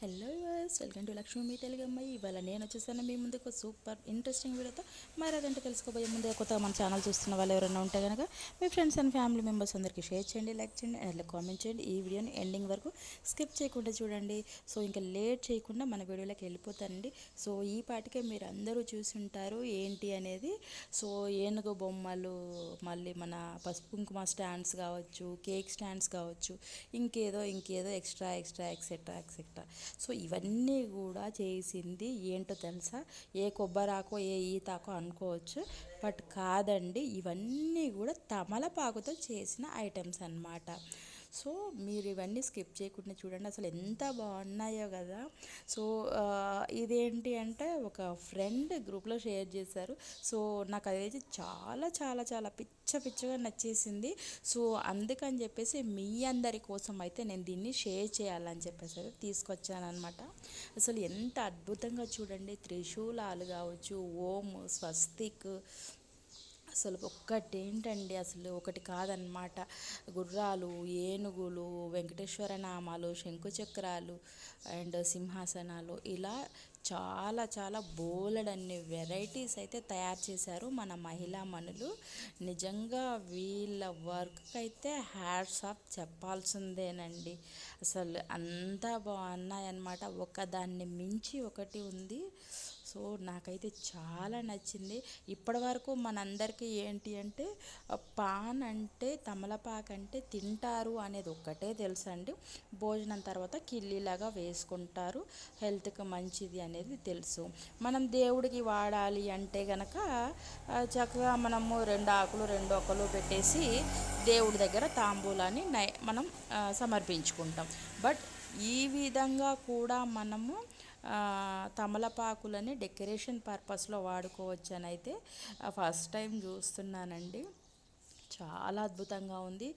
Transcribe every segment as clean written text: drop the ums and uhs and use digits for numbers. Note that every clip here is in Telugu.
Hello yours, welcome to Lakshmi మీ తెలుగు అమ్మాయి. ఇవాళ నేను వచ్చేసాను మీ ముందుకు సూపర్ ఇంట్రెస్టింగ్ వీడియోతో. మరి అదంటే తెలుసుకోబోయే ముందే కొత్తగా మన ఛానల్ చూస్తున్న వాళ్ళు ఎవరైనా ఉంటే కనుక మీ ఫ్రెండ్స్ అండ్ ఫ్యామిలీ మెంబర్స్ అందరికీ షేర్ చేయండి, లైక్ చేయండి, అండ్ అట్లా కామెంట్ చేయండి. ఈ వీడియోని ఎండింగ్ వరకు స్కిప్ చేయకుండా చూడండి. సో ఇంకా లేట్ చేయకుండా మన వీడియోలోకి వెళ్ళిపోతానండి. సో ఈ పాటికే మీరు అందరూ చూసి ఉంటారు ఏంటి అనేది. సో ఏనుగు బొమ్మలు, మళ్ళీ మన పసుపు కుంకుమ స్టాండ్స్ కావచ్చు, కేక్ స్టాండ్స్ కావచ్చు, ఇంకేదో ఎక్స్ట్రా ఎక్సెట్రా. సో ఇవన్నీ కూడా చేసింది ఏంటో తెలుసా? ఏ కొబ్బరాకో ఏ ఈతాకో అనుకోవచ్చు, బట్ కాదండి, ఇవన్నీ కూడా తమలపాకుతో చేసిన ఐటమ్స్ అన్నమాట. సో మీరు ఇవన్నీ స్కిప్ చేయకుండా చూడండి, అసలు ఎంత బాగున్నాయో కదా. సో ఇదేంటి అంటే ఒక ఫ్రెండ్ గ్రూప్లో షేర్ చేశారు. సో నాకు అదైతే చాలా చాలా చాలా పిచ్చగా నచ్చేసింది. సో అందుకని చెప్పేసి మీ అందరి కోసం అయితే నేను దీన్ని షేర్ చేయాలని చెప్పేసి అయితే తీసుకొచ్చాను అనమాట. అసలు ఎంత అద్భుతంగా చూడండి, త్రిశూలాలు కావచ్చు, ఓం, స్వస్తిక్, అసలు ఒక్కటేంటండి, అసలు ఒకటి కాదనమాట. గుర్రాలు, ఏనుగులు, వెంకటేశ్వర నామాలు, శంకుచక్రాలు అండ్ సింహాసనాలు, ఇలా చాలా చాలా బోలెడన్ని వెరైటీస్ అయితే తయారు చేశారు మన మహిళా మనులు. నిజంగా వీళ్ళ వర్క్ అయితే హ్యాట్స్ ఆఫ్ చెప్పాల్సిందేనండి. అసలు అంతా బాగున్నాయన్నమాట, ఒకదాన్ని మించి ఒకటి ఉంది. సో నాకైతే చాలా నచ్చింది. ఇప్పటి వరకు మనందరికీ ఏంటి అంటే పాన్ అంటే, తమలపాకు అంటే తింటారు అనేది ఒక్కటే తెలుసండి. భోజనం తర్వాత కిల్లీలాగా వేసుకుంటారు, హెల్త్కి మంచిది అనేది తెలుసు. మనం దేవుడికి వాడాలి అంటే గనక చక్కగా మనము రెండు ఒక్కలు పెట్టేసి దేవుడి దగ్గర తాంబూలాన్ని మనం సమర్పించుకుంటాం. బట్ ఈ విధంగా కూడా మనము తమలపాకులని డెకరేషన్ పర్పస్లో వాడుకోవచ్చు అని అయితే ఫస్ట్ టైం చూస్తున్నానండి. చాలా అద్భుతంగా ఉంది.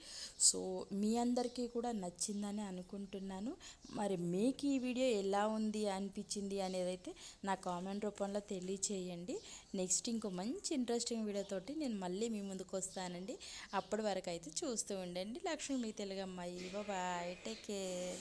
సో మీ అందరికీ కూడా నచ్చిందని అనుకుంటున్నాను. మరి మీకు ఈ వీడియో ఎలా ఉంది అనిపించింది అనేది అయితే నా కామెంట్ రూపంలో తెలియచేయండి. నెక్స్ట్ ఇంకో మంచి ఇంట్రెస్టింగ్ వీడియోతోటి నేను మళ్ళీ మీ ముందుకు వస్తానండి. అప్పటి వరకు అయితే చూస్తూ ఉండండి లక్ష్మి మీ తెలుగు అమ్మాయి. Bye, take care.